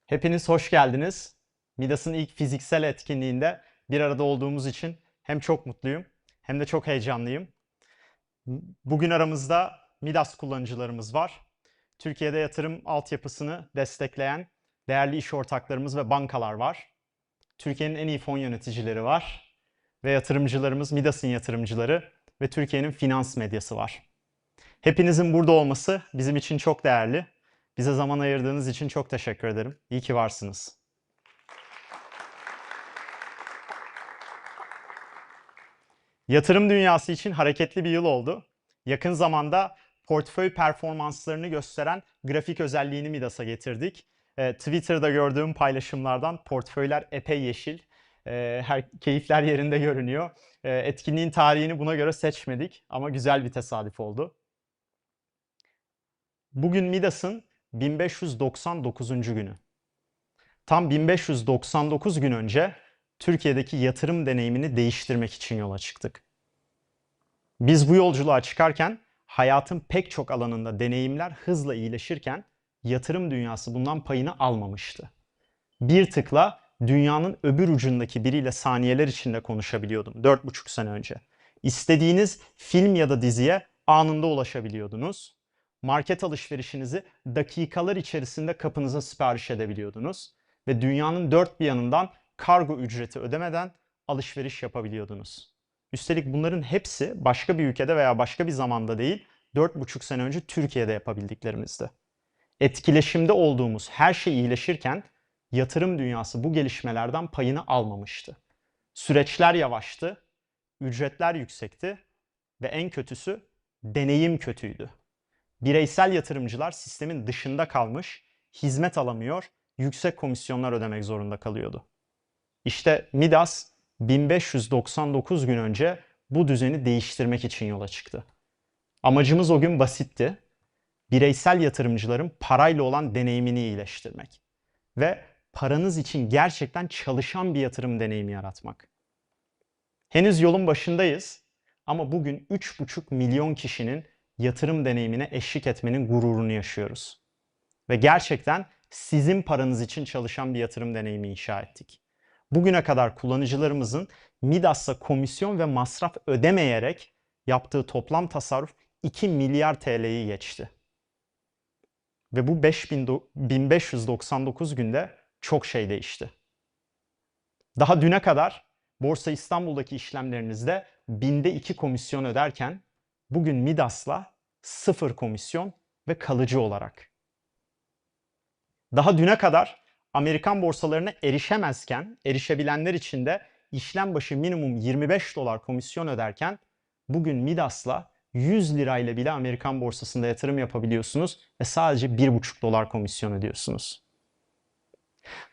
Hepiniz hoş geldiniz. Midas'ın ilk fiziksel etkinliğinde bir arada olduğumuz için hem çok mutluyum hem de çok heyecanlıyım. Bugün aramızda Midas kullanıcılarımız var. Türkiye'de yatırım altyapısını destekleyen değerli iş ortaklarımız ve bankalar var. Türkiye'nin en iyi fon yöneticileri var. Ve yatırımcılarımız Midas'ın yatırımcıları ve Türkiye'nin finans medyası var. Hepinizin burada olması bizim için çok değerli. Bize zaman ayırdığınız için çok teşekkür ederim. İyi ki varsınız. Yatırım dünyası için hareketli bir yıl oldu. Yakın zamanda portföy performanslarını gösteren grafik özelliğini Midas'a getirdik. Twitter'da gördüğüm paylaşımlardan portföyler epey yeşil. Keyifler yerinde görünüyor. Etkinliğin tarihini buna göre seçmedik ama güzel bir tesadüf oldu. Bugün Midas'ın 1599. günü. Tam 1599 gün önce Türkiye'deki yatırım deneyimini değiştirmek için yola çıktık. Biz bu yolculuğa çıkarken hayatın pek çok alanında deneyimler hızla iyileşirken yatırım dünyası bundan payını almamıştı. Bir tıkla dünyanın öbür ucundaki biriyle saniyeler içinde konuşabiliyordum 4,5 sene önce. İstediğiniz film ya da diziye anında ulaşabiliyordunuz. Market alışverişinizi dakikalar içerisinde kapınıza sipariş edebiliyordunuz. Ve dünyanın dört bir yanından kargo ücreti ödemeden alışveriş yapabiliyordunuz. Üstelik bunların hepsi başka bir ülkede veya başka bir zamanda değil, 4,5 sene önce Türkiye'de yapabildiklerimizdi. Etkileşimde olduğumuz her şey iyileşirken yatırım dünyası bu gelişmelerden payını almamıştı. Süreçler yavaştı, ücretler yüksekti ve en kötüsü deneyim kötüydü. Bireysel yatırımcılar sistemin dışında kalmış, hizmet alamıyor, yüksek komisyonlar ödemek zorunda kalıyordu. İşte Midas 1599 gün önce bu düzeni değiştirmek için yola çıktı. Amacımız o gün basitti. Bireysel yatırımcıların parayla olan deneyimini iyileştirmek ve paranız için gerçekten çalışan bir yatırım deneyimi yaratmak. Henüz yolun başındayız ama bugün 3,5 milyon kişinin yatırım deneyimine eşlik etmenin gururunu yaşıyoruz. Ve gerçekten sizin paranız için çalışan bir yatırım deneyimi inşa ettik. Bugüne kadar kullanıcılarımızın Midas'la komisyon ve masraf ödemeyerek yaptığı toplam tasarruf 2 milyar TL'yi geçti. Ve bu 1599 günde çok şey değişti. Daha düne kadar Borsa İstanbul'daki işlemlerinizde binde 2 komisyon öderken bugün Midas'la 0 komisyon ve kalıcı olarak. Daha düne kadar Amerikan borsalarına erişemezken erişebilenler için de işlem başı minimum 25 dolar komisyon öderken bugün Midas'la 100 lirayla bile Amerikan borsasında yatırım yapabiliyorsunuz ve sadece 1,5 dolar komisyon ödüyorsunuz.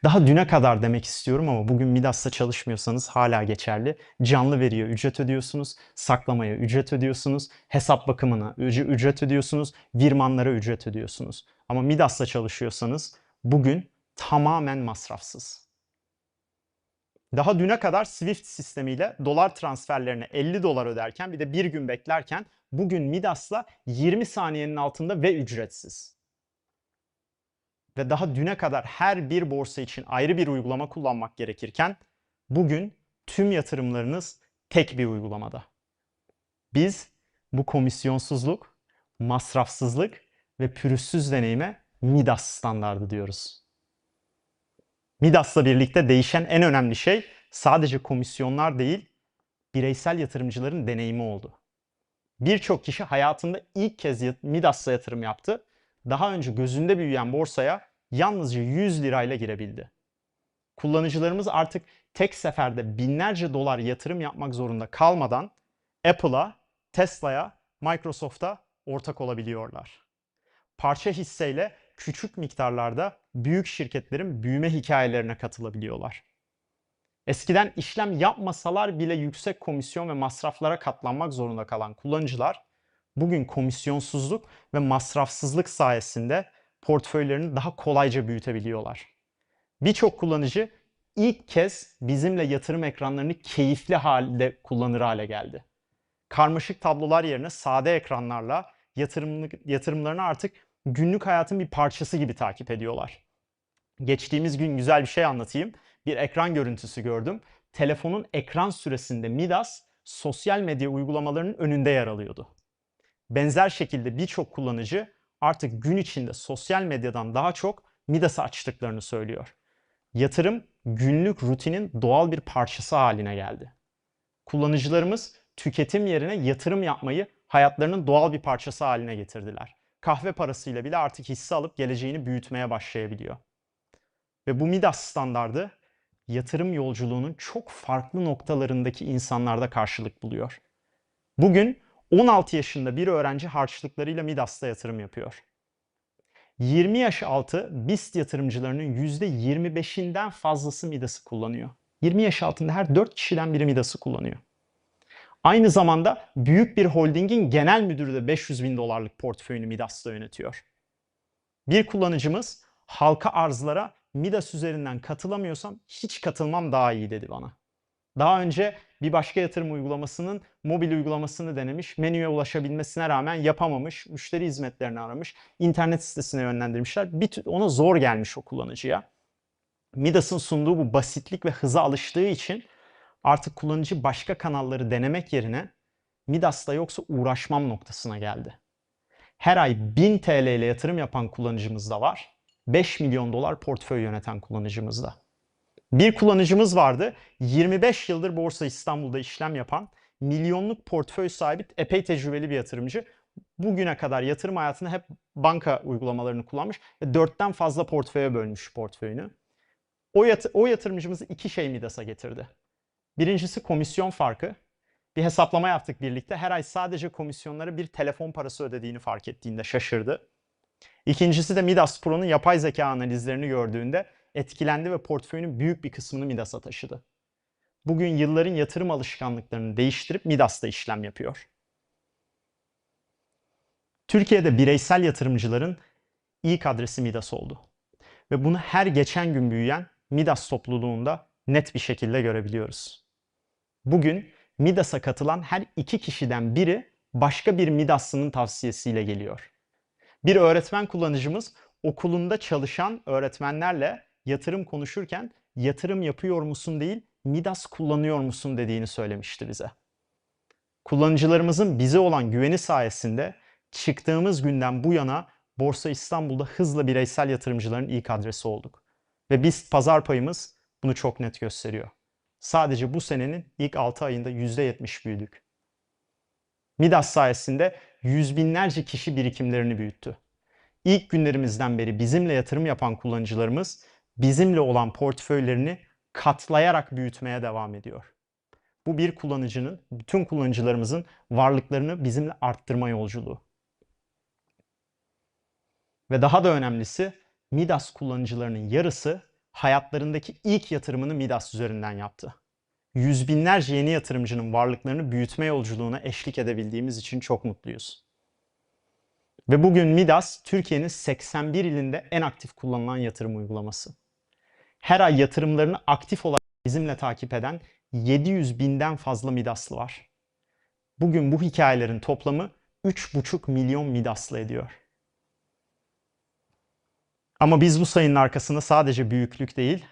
Daha düne kadar demek istiyorum ama bugün Midas'ta çalışmıyorsanız hala geçerli. Canlı veriye ücret ödüyorsunuz, saklamaya ücret ödüyorsunuz, hesap bakımına ücret ödüyorsunuz, virmanlara ücret ödüyorsunuz. Ama Midas'ta çalışıyorsanız bugün tamamen masrafsız. Daha düne kadar Swift sistemiyle dolar transferlerine 50 dolar öderken bir de bir gün beklerken bugün Midas'la 20 saniyenin altında ve ücretsiz. Ve daha düne kadar her bir borsa için ayrı bir uygulama kullanmak gerekirken bugün tüm yatırımlarınız tek bir uygulamada. Biz bu komisyonsuzluk, masrafsızlık ve pürüzsüz deneyime Midas standardı diyoruz. Midas'la birlikte değişen en önemli şey sadece komisyonlar değil, bireysel yatırımcıların deneyimi oldu. Birçok kişi hayatında ilk kez Midas'la yatırım yaptı. Daha önce gözünde büyüyen borsaya yalnızca 100 lirayla girebildi. Kullanıcılarımız artık tek seferde binlerce dolar yatırım yapmak zorunda kalmadan Apple'a, Tesla'ya, Microsoft'a ortak olabiliyorlar. Parça hisseyle küçük miktarlarda büyük şirketlerin büyüme hikayelerine katılabiliyorlar. Eskiden işlem yapmasalar bile yüksek komisyon ve masraflara katlanmak zorunda kalan kullanıcılar bugün komisyonsuzluk ve masrafsızlık sayesinde portföylerini daha kolayca büyütebiliyorlar. Birçok kullanıcı ilk kez bizimle yatırım ekranlarını keyifli halde kullanır hale geldi. Karmaşık tablolar yerine sade ekranlarla yatırımlarını artık günlük hayatın bir parçası gibi takip ediyorlar. Geçtiğimiz gün güzel bir şey anlatayım. Bir ekran görüntüsü gördüm. Telefonun ekran süresinde Midas sosyal medya uygulamalarının önünde yer alıyordu. Benzer şekilde birçok kullanıcı artık gün içinde sosyal medyadan daha çok Midas'ı açtıklarını söylüyor. Yatırım günlük rutinin doğal bir parçası haline geldi. Kullanıcılarımız tüketim yerine yatırım yapmayı hayatlarının doğal bir parçası haline getirdiler. Kahve parasıyla bile artık hisse alıp geleceğini büyütmeye başlayabiliyor. Ve bu Midas standardı yatırım yolculuğunun çok farklı noktalarındaki insanlarda karşılık buluyor. Bugün 16 yaşında bir öğrenci harçlıklarıyla Midas'ta yatırım yapıyor. 20 yaş altı BIST yatırımcılarının %25'inden fazlası Midas'ı kullanıyor. 20 yaş altında her 4 kişiden biri Midas'ı kullanıyor. Aynı zamanda büyük bir holdingin genel müdürü de 500 bin dolarlık portföyünü Midas'ta yönetiyor. Bir kullanıcımız halka arzlara Midas üzerinden katılamıyorsam hiç katılmam daha iyi dedi bana. Daha önce bir başka yatırım uygulamasının mobil uygulamasını denemiş, menüye ulaşabilmesine rağmen yapamamış, müşteri hizmetlerini aramış, internet sitesine yönlendirmişler. Ona zor gelmiş o kullanıcıya. Midas'ın sunduğu bu basitlik ve hıza alıştığı için artık kullanıcı başka kanalları denemek yerine Midas'ta yoksa uğraşmam noktasına geldi. Her ay 1000 TL ile yatırım yapan kullanıcımız da var. 5 milyon dolar portföy yöneten kullanıcımız da. Bir kullanıcımız vardı. 25 yıldır Borsa İstanbul'da işlem yapan, milyonluk portföy sahibi, epey tecrübeli bir yatırımcı. Bugüne kadar yatırım hayatında hep banka uygulamalarını kullanmış ve 4'ten fazla portföye bölmüş portföyünü. O yatırımcımızı iki şey Midas'a getirdi. Birincisi komisyon farkı. Bir hesaplama yaptık birlikte. Her ay sadece komisyonlara bir telefon parası ödediğini fark ettiğinde şaşırdı. İkincisi de Midas Pro'nun yapay zeka analizlerini gördüğünde etkilendi ve portföyünün büyük bir kısmını Midas'a taşıdı. Bugün yılların yatırım alışkanlıklarını değiştirip Midas'ta işlem yapıyor. Türkiye'de bireysel yatırımcıların ilk adresi Midas oldu. Ve bunu her geçen gün büyüyen Midas topluluğunda net bir şekilde görebiliyoruz. Bugün Midas'a katılan her iki kişiden biri başka bir Midas'lının tavsiyesiyle geliyor. Bir öğretmen kullanıcımız okulunda çalışan öğretmenlerle yatırım konuşurken yatırım yapıyor musun değil, Midas kullanıyor musun dediğini söylemişti bize. Kullanıcılarımızın bize olan güveni sayesinde çıktığımız günden bu yana Borsa İstanbul'da hızla bireysel yatırımcıların ilk adresi olduk. Ve biz pazar payımız bunu çok net gösteriyor. Sadece bu senenin ilk 6 ayında %70 büyüdük. Midas sayesinde yüz binlerce kişi birikimlerini büyüttü. İlk günlerimizden beri bizimle yatırım yapan kullanıcılarımız bizimle olan portföylerini katlayarak büyütmeye devam ediyor. Bu bir kullanıcının, bütün kullanıcılarımızın varlıklarını bizimle arttırma yolculuğu. Ve daha da önemlisi Midas kullanıcılarının yarısı hayatlarındaki ilk yatırımını Midas üzerinden yaptı. Yüz binlerce yeni yatırımcının varlıklarını büyütme yolculuğuna eşlik edebildiğimiz için çok mutluyuz. Ve bugün Midas Türkiye'nin 81 ilinde en aktif kullanılan yatırım uygulaması. Her ay yatırımlarını aktif olarak bizimle takip eden 700 binden fazla Midaslı var. Bugün bu hikayelerin toplamı 3,5 milyon Midaslı ediyor. Ama biz bu sayının arkasında sadece büyüklük değil,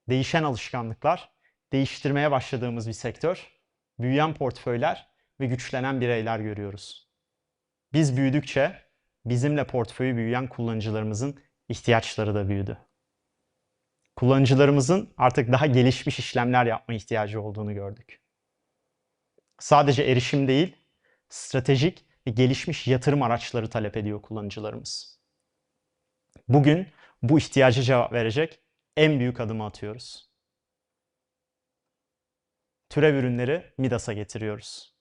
değişen alışkanlıklar, değiştirmeye başladığımız bir sektör, büyüyen portföyler ve güçlenen bireyler görüyoruz. Biz büyüdükçe bizimle portföyü büyüyen kullanıcılarımızın ihtiyaçları da büyüdü. Kullanıcılarımızın artık daha gelişmiş işlemler yapma ihtiyacı olduğunu gördük. Sadece erişim değil, stratejik ve gelişmiş yatırım araçları talep ediyor kullanıcılarımız. Bugün bu ihtiyaca cevap verecek en büyük adımı atıyoruz. Türev ürünleri Midas'a getiriyoruz.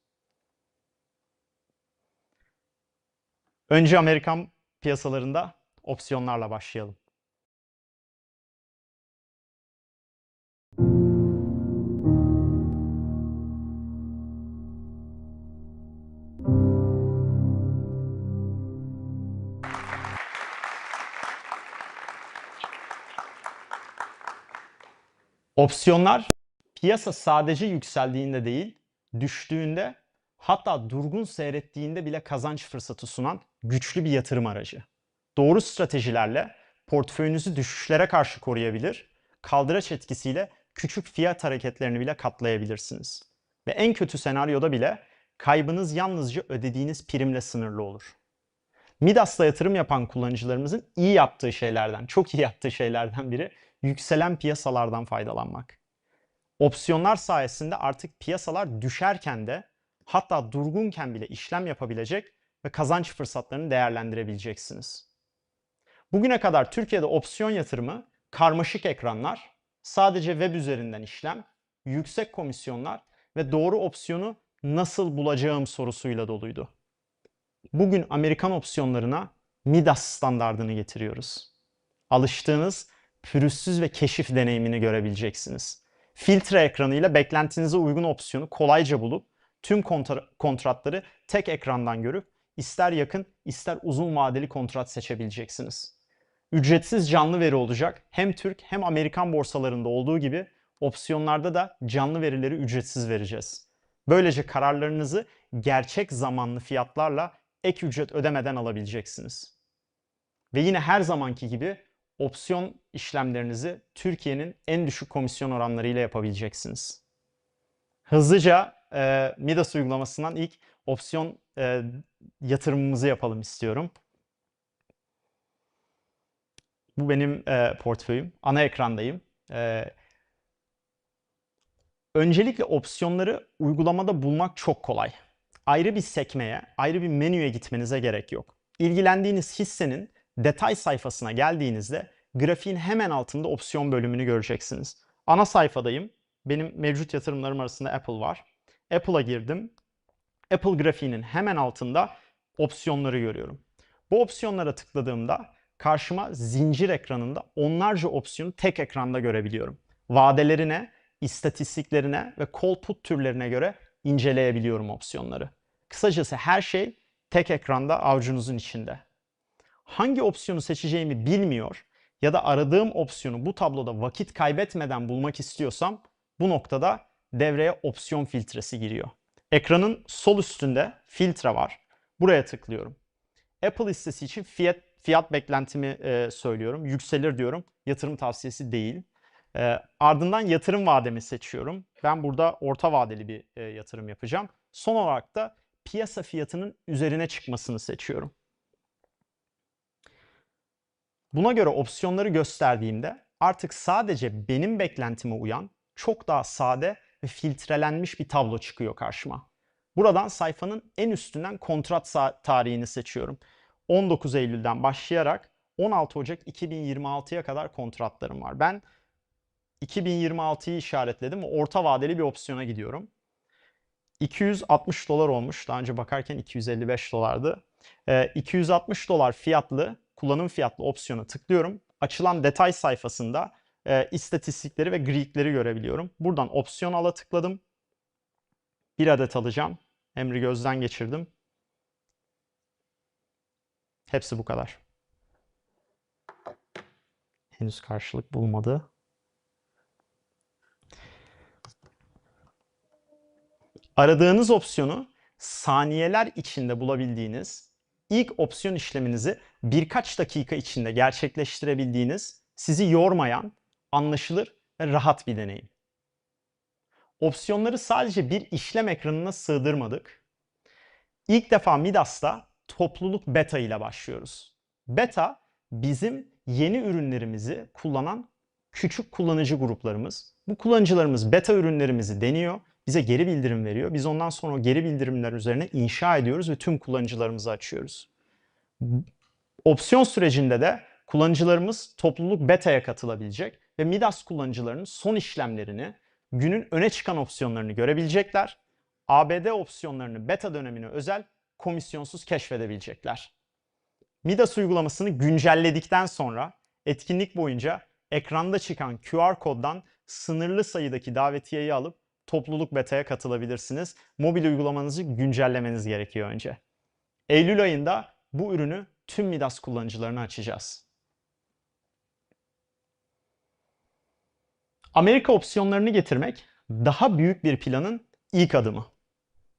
Önce Amerikan piyasalarında opsiyonlarla başlayalım. Opsiyonlar piyasa sadece yükseldiğinde değil, düştüğünde hatta durgun seyrettiğinde bile kazanç fırsatı sunan güçlü bir yatırım aracı. Doğru stratejilerle portföyünüzü düşüşlere karşı koruyabilir, kaldıraç etkisiyle küçük fiyat hareketlerini bile katlayabilirsiniz. Ve en kötü senaryoda bile kaybınız yalnızca ödediğiniz primle sınırlı olur. Midas'la yatırım yapan kullanıcılarımızın iyi yaptığı şeylerden, çok iyi yaptığı şeylerden biri yükselen piyasalardan faydalanmak. Opsiyonlar sayesinde artık piyasalar düşerken de hatta durgunken bile işlem yapabilecek ve kazanç fırsatlarını değerlendirebileceksiniz. Bugüne kadar Türkiye'de opsiyon yatırımı karmaşık ekranlar, sadece web üzerinden işlem, yüksek komisyonlar ve doğru opsiyonu nasıl bulacağım sorusuyla doluydu. Bugün Amerikan opsiyonlarına Midas standardını getiriyoruz. Alıştığınız pürüzsüz ve keşif deneyimini görebileceksiniz. Filtre ekranıyla beklentinize uygun opsiyonu kolayca bulup tüm kontratları tek ekrandan görüp ister yakın ister uzun vadeli kontrat seçebileceksiniz. Ücretsiz canlı veri olacak. Hem Türk hem Amerikan borsalarında olduğu gibi opsiyonlarda da canlı verileri ücretsiz vereceğiz. Böylece kararlarınızı gerçek zamanlı fiyatlarla ek ücret ödemeden alabileceksiniz. Ve yine her zamanki gibi opsiyon işlemlerinizi Türkiye'nin en düşük komisyon oranlarıyla yapabileceksiniz. Hızlıca Midas uygulamasından ilk opsiyon yatırımımızı yapalım istiyorum. Bu benim portföyüm. Ana ekrandayım. Öncelikle opsiyonları uygulamada bulmak çok kolay. Ayrı bir sekmeye, ayrı bir menüye gitmenize gerek yok. İlgilendiğiniz hissenin detay sayfasına geldiğinizde grafiğin hemen altında opsiyon bölümünü göreceksiniz. Ana sayfadayım. Benim mevcut yatırımlarım arasında Apple var. Apple'a girdim. Apple grafiğinin hemen altında opsiyonları görüyorum. Bu opsiyonlara tıkladığımda karşıma zincir ekranında onlarca opsiyonu tek ekranda görebiliyorum. Vadelerine, istatistiklerine ve call put türlerine göre inceleyebiliyorum opsiyonları. Kısacası her şey tek ekranda avucunuzun içinde. Hangi opsiyonu seçeceğimi bilmiyor ya da aradığım opsiyonu bu tabloda vakit kaybetmeden bulmak istiyorsam bu noktada devreye opsiyon filtresi giriyor. Ekranın sol üstünde filtre var. Buraya tıklıyorum. Apple hissesi için fiyat beklentimi söylüyorum. Yükselir diyorum. Yatırım tavsiyesi değil. Ardından yatırım vademi seçiyorum. Ben burada orta vadeli bir yatırım yapacağım. Son olarak da piyasa fiyatının üzerine çıkmasını seçiyorum. Buna göre opsiyonları gösterdiğimde artık sadece benim beklentime uyan çok daha sade ve filtrelenmiş bir tablo çıkıyor karşıma. Buradan sayfanın en üstünden kontrat tarihini seçiyorum. 19 Eylül'den başlayarak 16 Ocak 2026'ya kadar kontratlarım var. Ben 2026'yı işaretledim ve orta vadeli bir opsiyona gidiyorum. 260 dolar olmuş. Daha önce bakarken 255 dolardı. 260 dolar fiyatlı, kullanım fiyatlı opsiyona tıklıyorum. Açılan detay sayfasında istatistikleri ve grafikleri görebiliyorum. Buradan opsiyon ala tıkladım. Bir adet alacağım. Emri gözden geçirdim. Hepsi bu kadar. Henüz karşılık bulmadı. Aradığınız opsiyonu saniyeler içinde bulabildiğiniz, ilk opsiyon işleminizi birkaç dakika içinde gerçekleştirebildiğiniz, sizi yormayan, anlaşılır ve rahat bir deneyim. Opsiyonları sadece bir işlem ekranına sığdırmadık. İlk defa Midas'ta topluluk beta ile başlıyoruz. Beta bizim yeni ürünlerimizi kullanan küçük kullanıcı gruplarımız. Bu kullanıcılarımız beta ürünlerimizi deniyor, bize geri bildirim veriyor. Biz ondan sonra o geri bildirimler üzerine inşa ediyoruz ve tüm kullanıcılarımıza açıyoruz. Opsiyon sürecinde de kullanıcılarımız topluluk beta'ya katılabilecek ve Midas kullanıcılarının son işlemlerini, günün öne çıkan opsiyonlarını görebilecekler. ABD opsiyonlarını beta dönemine özel komisyonsuz keşfedebilecekler. Midas uygulamasını güncelledikten sonra etkinlik boyunca ekranda çıkan QR koddan sınırlı sayıdaki davetiyeyi alıp topluluk beta'ya katılabilirsiniz. Mobil uygulamanızı güncellemeniz gerekiyor önce. Eylül ayında bu ürünü tüm Midas kullanıcılarına açacağız. Amerika opsiyonlarını getirmek daha büyük bir planın ilk adımı.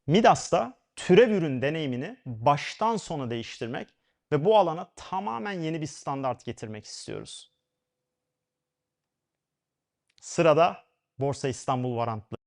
Midas'ta türev ürün deneyimini baştan sona değiştirmek ve bu alana tamamen yeni bir standart getirmek istiyoruz. Sırada Borsa İstanbul varantları.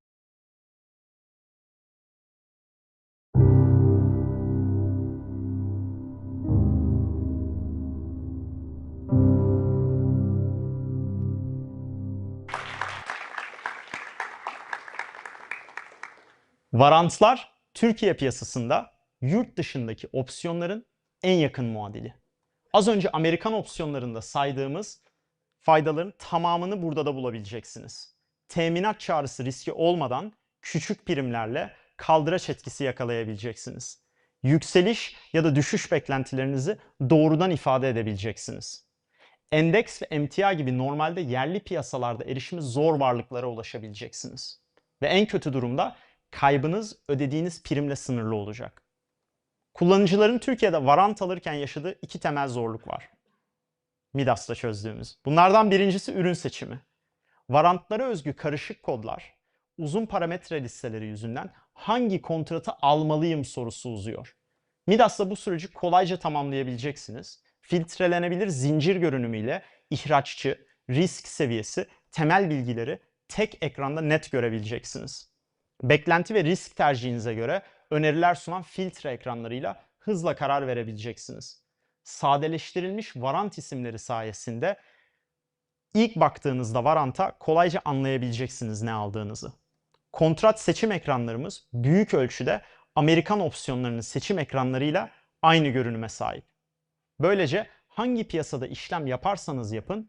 Varantlar Türkiye piyasasında yurt dışındaki opsiyonların en yakın muadili. Az önce Amerikan opsiyonlarında saydığımız faydaların tamamını burada da bulabileceksiniz. Teminat çağrısı riski olmadan küçük primlerle kaldıraç etkisi yakalayabileceksiniz. Yükseliş ya da düşüş beklentilerinizi doğrudan ifade edebileceksiniz. Endeks ve emtia gibi normalde yerli piyasalarda erişimi zor varlıklara ulaşabileceksiniz. Ve en kötü durumda kaybınız ödediğiniz primle sınırlı olacak. Kullanıcıların Türkiye'de varant alırken yaşadığı iki temel zorluk var. Midas'ta çözdüğümüz. Bunlardan birincisi ürün seçimi. Varantlara özgü karışık kodlar, uzun parametre listeleri yüzünden hangi kontratı almalıyım sorusu uzuyor. Midas'ta bu süreci kolayca tamamlayabileceksiniz. Filtrelenebilir zincir görünümüyle ihraççı, risk seviyesi, temel bilgileri tek ekranda net görebileceksiniz. Beklenti ve risk tercihinize göre öneriler sunan filtre ekranlarıyla hızla karar verebileceksiniz. Sadeleştirilmiş varant isimleri sayesinde ilk baktığınızda varanta kolayca anlayabileceksiniz ne aldığınızı. Kontrat seçim ekranlarımız büyük ölçüde Amerikan opsiyonlarının seçim ekranlarıyla aynı görünüme sahip. Böylece hangi piyasada işlem yaparsanız yapın,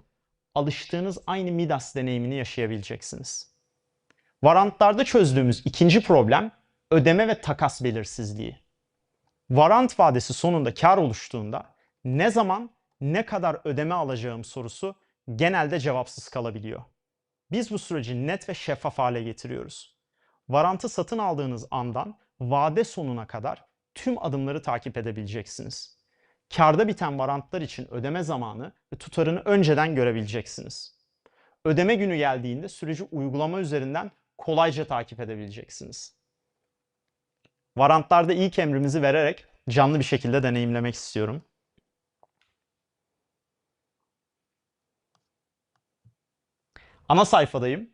alıştığınız aynı Midas deneyimini yaşayabileceksiniz. Varantlarda çözdüğümüz ikinci problem ödeme ve takas belirsizliği. Varant vadesi sonunda kar oluştuğunda ne zaman ne kadar ödeme alacağım sorusu genelde cevapsız kalabiliyor. Biz bu süreci net ve şeffaf hale getiriyoruz. Varantı satın aldığınız andan vade sonuna kadar tüm adımları takip edebileceksiniz. Kârda biten varantlar için ödeme zamanı ve tutarını önceden görebileceksiniz. Ödeme günü geldiğinde süreci uygulama üzerinden kolayca takip edebileceksiniz. Varantlarda ilk emrimizi vererek canlı bir şekilde deneyimlemek istiyorum. Ana sayfadayım.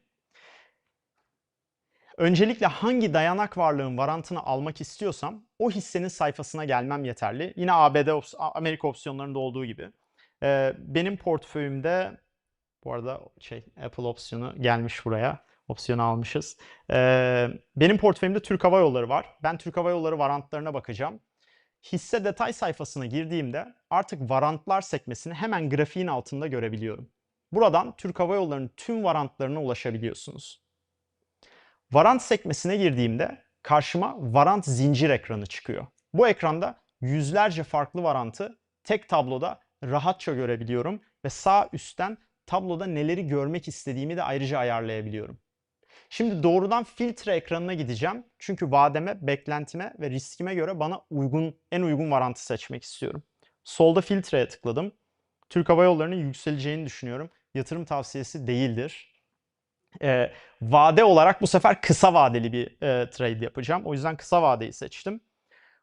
Öncelikle hangi dayanak varlığın varantını almak istiyorsam o hissenin sayfasına gelmem yeterli. Yine Amerika opsiyonlarında olduğu gibi. Benim portföyümde bu arada Apple opsiyonu gelmiş buraya. Opsiyonu almışız. Benim portföyümde Türk Hava Yolları var. Ben Türk Hava Yolları varantlarına bakacağım. Hisse detay sayfasına girdiğimde artık varantlar sekmesini hemen grafiğin altında görebiliyorum. Buradan Türk Hava Yolları'nın tüm varantlarına ulaşabiliyorsunuz. Varant sekmesine girdiğimde karşıma varant zincir ekranı çıkıyor. Bu ekranda yüzlerce farklı varantı tek tabloda rahatça görebiliyorum ve sağ üstten tabloda neleri görmek istediğimi de ayrıca ayarlayabiliyorum. Şimdi doğrudan filtre ekranına gideceğim. Çünkü vademe, beklentime ve riskime göre bana en uygun varantı seçmek istiyorum. Solda filtreye tıkladım. Türk Hava Yolları'nın yükseleceğini düşünüyorum. Yatırım tavsiyesi değildir. Vade olarak bu sefer kısa vadeli bir trade yapacağım. O yüzden kısa vadeyi seçtim.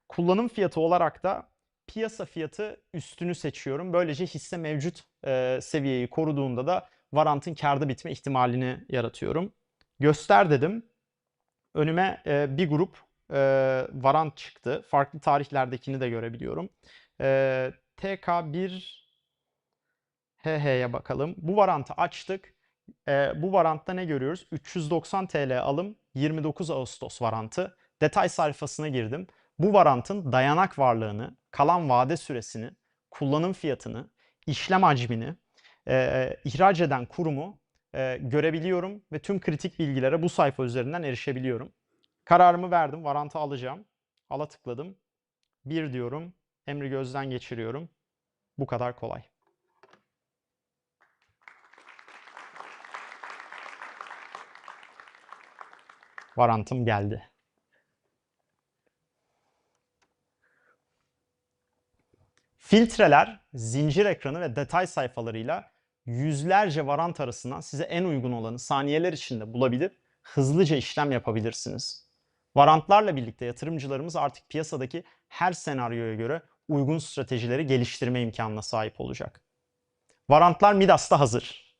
Kullanım fiyatı olarak da piyasa fiyatı üstünü seçiyorum. Böylece hisse mevcut seviyeyi koruduğunda da varantın kârda bitme ihtimalini yaratıyorum. Göster dedim. Önüme bir grup varant çıktı. Farklı tarihlerdekini de görebiliyorum. TK1 HH'ye bakalım. Bu varantı açtık. Bu varantta ne görüyoruz? 390 TL alım, 29 Ağustos varantı. Detay sayfasına girdim. Bu varantın dayanak varlığını, kalan vade süresini, kullanım fiyatını, işlem hacmini, ihraç eden kurumu görebiliyorum ve tüm kritik bilgilere bu sayfa üzerinden erişebiliyorum. Kararımı verdim, varantı alacağım. Ala tıkladım. Bir diyorum, emri gözden geçiriyorum. Bu kadar kolay. Varantım geldi. Filtreler, zincir ekranı ve detay sayfalarıyla yüzlerce varant arasından size en uygun olanı saniyeler içinde bulabilip hızlıca işlem yapabilirsiniz. Varantlarla birlikte yatırımcılarımız artık piyasadaki her senaryoya göre uygun stratejileri geliştirme imkanına sahip olacak. Varantlar Midas'ta hazır.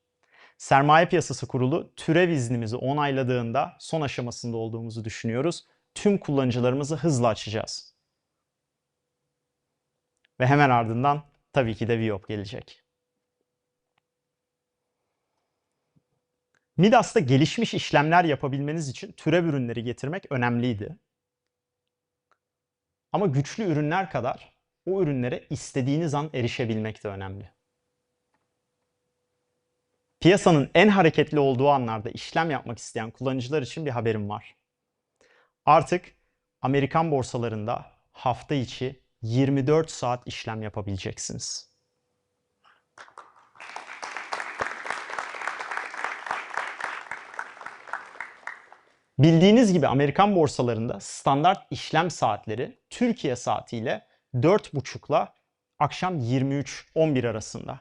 Sermaye Piyasası Kurulu türev iznimizi onayladığında son aşamasında olduğumuzu düşünüyoruz. Tüm kullanıcılarımızı hızla açacağız. Ve hemen ardından tabii ki de Viyop gelecek. Midas'ta gelişmiş işlemler yapabilmeniz için türev ürünleri getirmek önemliydi. Ama güçlü ürünler kadar o ürünlere istediğiniz an erişebilmek de önemli. Piyasanın en hareketli olduğu anlarda işlem yapmak isteyen kullanıcılar için bir haberim var. Artık Amerikan borsalarında hafta içi 24 saat işlem yapabileceksiniz. Bildiğiniz gibi Amerikan borsalarında standart işlem saatleri Türkiye saatiyle 4.30 ile akşam 23-11 arasında.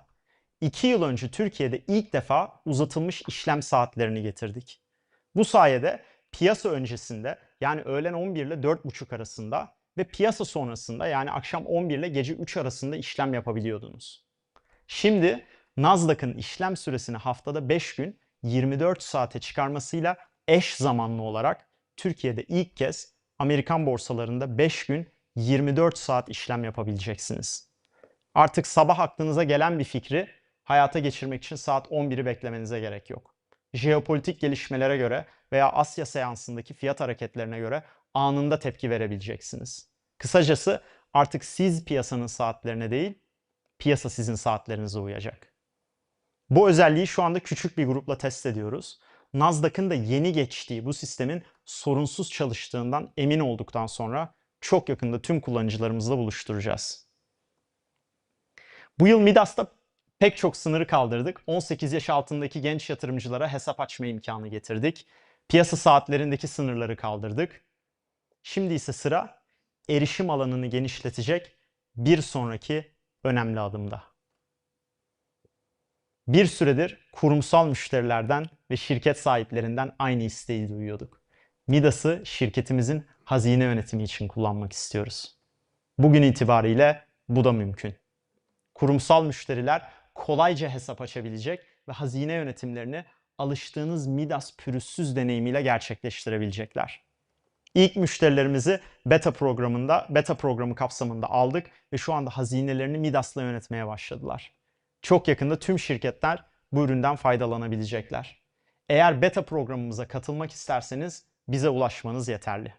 2 yıl önce Türkiye'de ilk defa uzatılmış işlem saatlerini getirdik. Bu sayede piyasa öncesinde yani öğlen 11 ile 4.30 arasında ve piyasa sonrasında yani akşam 11 ile gece 3 arasında işlem yapabiliyordunuz. Şimdi Nasdaq'ın işlem süresini haftada 5 gün 24 saate çıkarmasıyla eş zamanlı olarak Türkiye'de ilk kez Amerikan borsalarında 5 gün 24 saat işlem yapabileceksiniz. Artık sabah aklınıza gelen bir fikri hayata geçirmek için saat 11'i beklemenize gerek yok. Jeopolitik gelişmelere göre veya Asya seansındaki fiyat hareketlerine göre anında tepki verebileceksiniz. Kısacası artık siz piyasanın saatlerine değil, piyasa sizin saatlerinize uyacak. Bu özelliği şu anda küçük bir grupla test ediyoruz. Nasdaq'ın da yeni geçtiği bu sistemin sorunsuz çalıştığından emin olduktan sonra çok yakında tüm kullanıcılarımızla buluşturacağız. Bu yıl Midas'ta pek çok sınırı kaldırdık. 18 yaş altındaki genç yatırımcılara hesap açma imkanı getirdik. Piyasa saatlerindeki sınırları kaldırdık. Şimdi ise sıra erişim alanını genişletecek bir sonraki önemli adımda. Bir süredir kurumsal müşterilerden ve şirket sahiplerinden aynı isteği duyuyorduk. Midas'ı şirketimizin hazine yönetimi için kullanmak istiyoruz. Bugün itibariyle bu da mümkün. Kurumsal müşteriler kolayca hesap açabilecek ve hazine yönetimlerini alıştığınız Midas pürüzsüz deneyimiyle gerçekleştirebilecekler. İlk müşterilerimizi beta programı kapsamında aldık ve şu anda hazinelerini Midas'la yönetmeye başladılar. Çok yakında tüm şirketler bu üründen faydalanabilecekler. Eğer beta programımıza katılmak isterseniz bize ulaşmanız yeterli.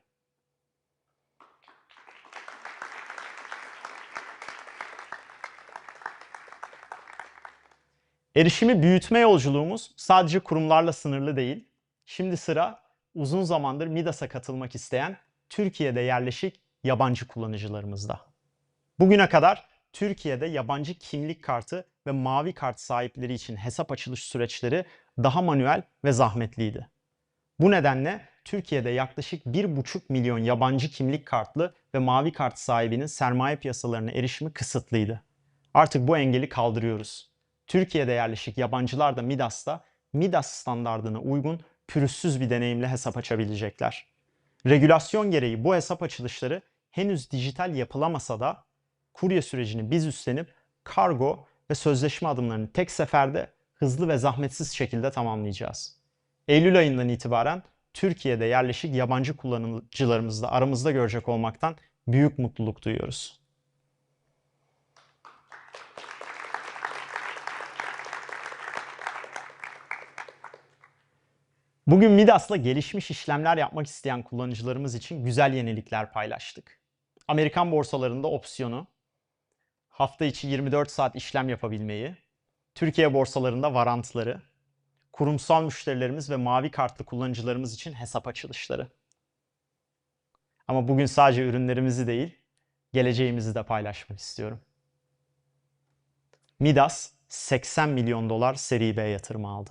Erişimi büyütme yolculuğumuz sadece kurumlarla sınırlı değil. Şimdi sıra uzun zamandır Midas'a katılmak isteyen Türkiye'de yerleşik yabancı kullanıcılarımızda. Bugüne kadar Türkiye'de yabancı kimlik kartı ve mavi kart sahipleri için hesap açılış süreçleri daha manuel ve zahmetliydi. Bu nedenle Türkiye'de yaklaşık 1,5 milyon yabancı kimlik kartlı ve mavi kart sahibinin sermaye piyasalarına erişimi kısıtlıydı. Artık bu engeli kaldırıyoruz. Türkiye'de yerleşik yabancılar da Midas'ta Midas standardına uygun pürüzsüz bir deneyimle hesap açabilecekler. Regülasyon gereği bu hesap açılışları henüz dijital yapılamasa da kurye sürecini biz üstlenip kargo ve sözleşme adımlarını tek seferde hızlı ve zahmetsiz şekilde tamamlayacağız. Eylül ayından itibaren Türkiye'de yerleşik yabancı kullanıcılarımızı da aramızda görecek olmaktan büyük mutluluk duyuyoruz. Bugün Midas'la gelişmiş işlemler yapmak isteyen kullanıcılarımız için güzel yenilikler paylaştık. Amerikan borsalarında opsiyonu, hafta içi 24 saat işlem yapabilmeyi, Türkiye borsalarında varantları, kurumsal müşterilerimiz ve mavi kartlı kullanıcılarımız için hesap açılışları. Ama bugün sadece ürünlerimizi değil, geleceğimizi de paylaşmak istiyorum. Midas 80 milyon dolar seri B yatırımı aldı.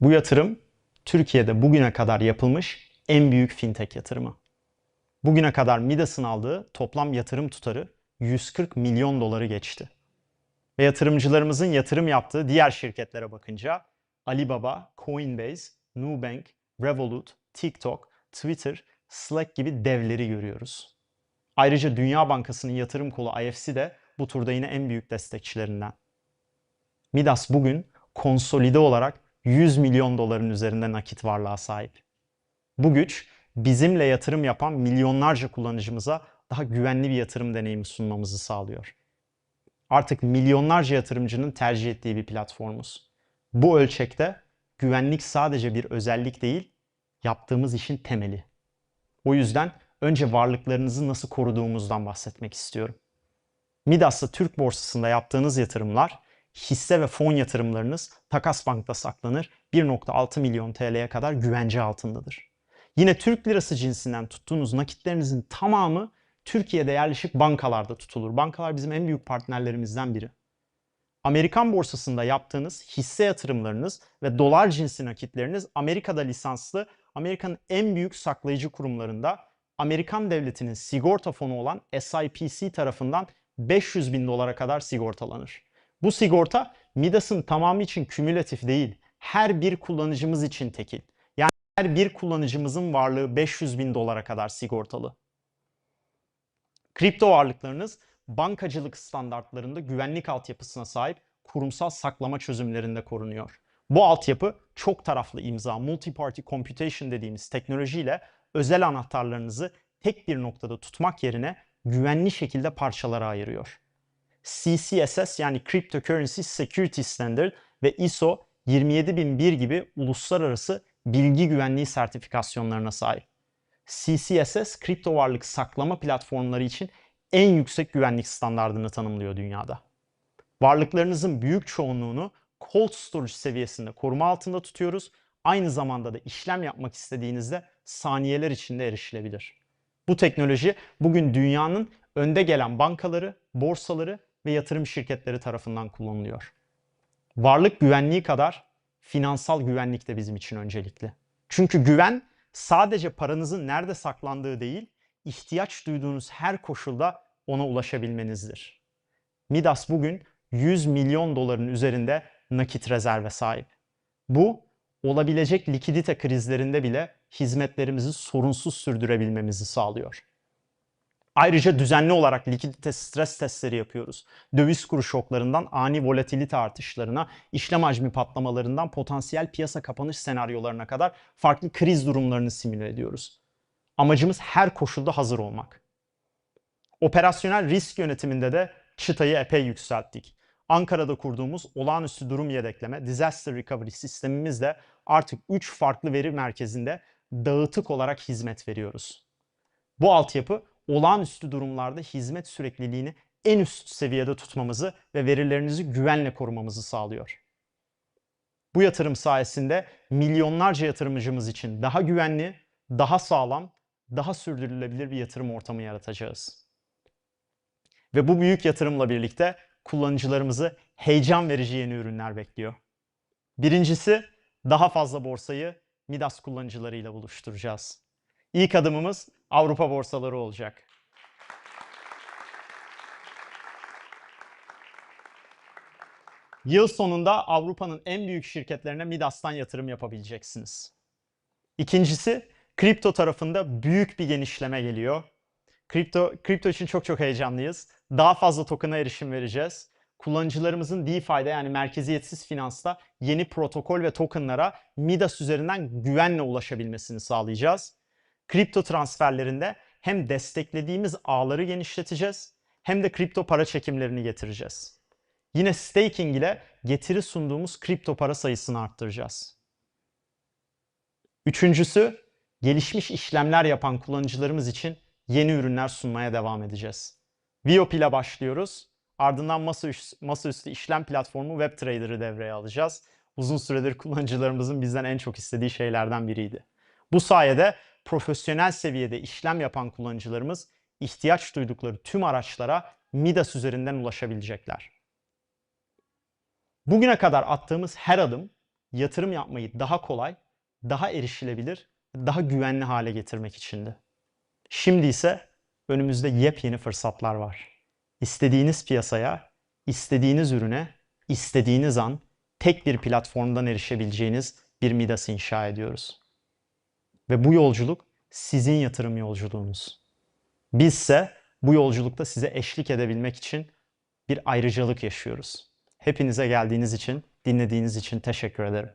Bu yatırım Türkiye'de bugüne kadar yapılmış en büyük fintech yatırımı. Bugüne kadar Midas'ın aldığı toplam yatırım tutarı 140 milyon doları geçti. Ve yatırımcılarımızın yatırım yaptığı diğer şirketlere bakınca Alibaba, Coinbase, Nubank, Revolut, TikTok, Twitter, Slack gibi devleri görüyoruz. Ayrıca Dünya Bankası'nın yatırım kolu IFC de bu turda yine en büyük destekçilerinden. Midas bugün konsolide olarak 100 milyon doların üzerinde nakit varlığa sahip. Bu güç bizimle yatırım yapan milyonlarca kullanıcımıza daha güvenli bir yatırım deneyimi sunmamızı sağlıyor. Artık milyonlarca yatırımcının tercih ettiği bir platformuz. Bu ölçekte güvenlik sadece bir özellik değil, yaptığımız işin temeli. O yüzden önce varlıklarınızı nasıl koruduğumuzdan bahsetmek istiyorum. Midas'ta Türk borsasında yaptığınız yatırımlar, hisse ve fon yatırımlarınız Takas Bank'ta saklanır, 1,6 milyon TL'ye kadar güvence altındadır. Yine Türk lirası cinsinden tuttuğunuz nakitlerinizin tamamı Türkiye'de yerleşik bankalarda tutulur. Bankalar bizim en büyük partnerlerimizden biri. Amerikan borsasında yaptığınız hisse yatırımlarınız ve dolar cinsi nakitleriniz Amerika'da lisanslı, Amerika'nın en büyük saklayıcı kurumlarında Amerikan devletinin sigorta fonu olan SIPC tarafından 500 bin dolara kadar sigortalanır. Bu sigorta Midas'ın tamamı için kümülatif değil, her bir kullanıcımız için tekil. Yani her bir kullanıcımızın varlığı 500 bin dolara kadar sigortalı. Kripto varlıklarınız bankacılık standartlarında güvenlik altyapısına sahip kurumsal saklama çözümlerinde korunuyor. Bu altyapı çok taraflı imza, multi-party computation dediğimiz teknolojiyle özel anahtarlarınızı tek bir noktada tutmak yerine güvenli şekilde parçalara ayırıyor. CCSS yani Cryptocurrency Security Standard ve ISO 27001 gibi uluslararası bilgi güvenliği sertifikasyonlarına sahip. CCSS, kripto varlık saklama platformları için en yüksek güvenlik standardını tanımlıyor dünyada. Varlıklarınızın büyük çoğunluğunu cold storage seviyesinde koruma altında tutuyoruz. Aynı zamanda da işlem yapmak istediğinizde saniyeler içinde erişilebilir. Bu teknoloji bugün dünyanın önde gelen bankaları, borsaları ve yatırım şirketleri tarafından kullanılıyor. Varlık güvenliği kadar finansal güvenlik de bizim için öncelikli. Çünkü güven sadece paranızın nerede saklandığı değil, ihtiyaç duyduğunuz her koşulda ona ulaşabilmenizdir. Midas bugün 100 milyon doların üzerinde nakit rezerve sahip. Bu, olabilecek likidite krizlerinde bile hizmetlerimizi sorunsuz sürdürebilmemizi sağlıyor. Ayrıca düzenli olarak likidite stres testleri yapıyoruz. Döviz kuru şoklarından ani volatilite artışlarına, işlem hacmi patlamalarından potansiyel piyasa kapanış senaryolarına kadar farklı kriz durumlarını simüle ediyoruz. Amacımız her koşulda hazır olmak. Operasyonel risk yönetiminde de çıtayı epey yükselttik. Ankara'da kurduğumuz olağanüstü durum yedekleme Disaster Recovery sistemimizle artık 3 farklı veri merkezinde dağıtık olarak hizmet veriyoruz. Bu altyapı olağanüstü durumlarda hizmet sürekliliğini en üst seviyede tutmamızı ve verilerinizi güvenle korumamızı sağlıyor. Bu yatırım sayesinde milyonlarca yatırımcımız için daha güvenli, daha sağlam, daha sürdürülebilir bir yatırım ortamı yaratacağız. Ve bu büyük yatırımla birlikte kullanıcılarımızı heyecan verici yeni ürünler bekliyor. Birincisi, daha fazla borsayı Midas kullanıcılarıyla buluşturacağız. İlk adımımız Avrupa borsaları olacak. Yıl sonunda Avrupa'nın en büyük şirketlerine Midas'tan yatırım yapabileceksiniz. İkincisi, kripto tarafında büyük bir genişleme geliyor. Kripto için çok heyecanlıyız. Daha fazla token'a erişim vereceğiz. Kullanıcılarımızın DeFi'de yani merkeziyetsiz finansta yeni protokol ve token'lara Midas üzerinden güvenle ulaşabilmesini sağlayacağız. Kripto transferlerinde hem desteklediğimiz ağları genişleteceğiz hem de kripto para çekimlerini getireceğiz. Yine staking ile getiri sunduğumuz kripto para sayısını arttıracağız. Üçüncüsü, gelişmiş işlemler yapan kullanıcılarımız için yeni ürünler sunmaya devam edeceğiz. Viop ile başlıyoruz. Ardından masaüstü işlem platformu WebTrader'ı devreye alacağız. Uzun süredir kullanıcılarımızın bizden en çok istediği şeylerden biriydi. Bu sayede profesyonel seviyede işlem yapan kullanıcılarımız ihtiyaç duydukları tüm araçlara Midas üzerinden ulaşabilecekler. Bugüne kadar attığımız her adım yatırım yapmayı daha kolay, daha erişilebilir, daha güvenli hale getirmek içindi. Şimdi ise önümüzde yepyeni fırsatlar var. İstediğiniz piyasaya, istediğiniz ürüne, istediğiniz an tek bir platformdan erişebileceğiniz bir Midas inşa ediyoruz. Ve bu yolculuk sizin yatırım yolculuğunuz. Bizse bu yolculukta size eşlik edebilmek için bir ayrıcalık yaşıyoruz. Hepinize geldiğiniz için, dinlediğiniz için teşekkür ederim.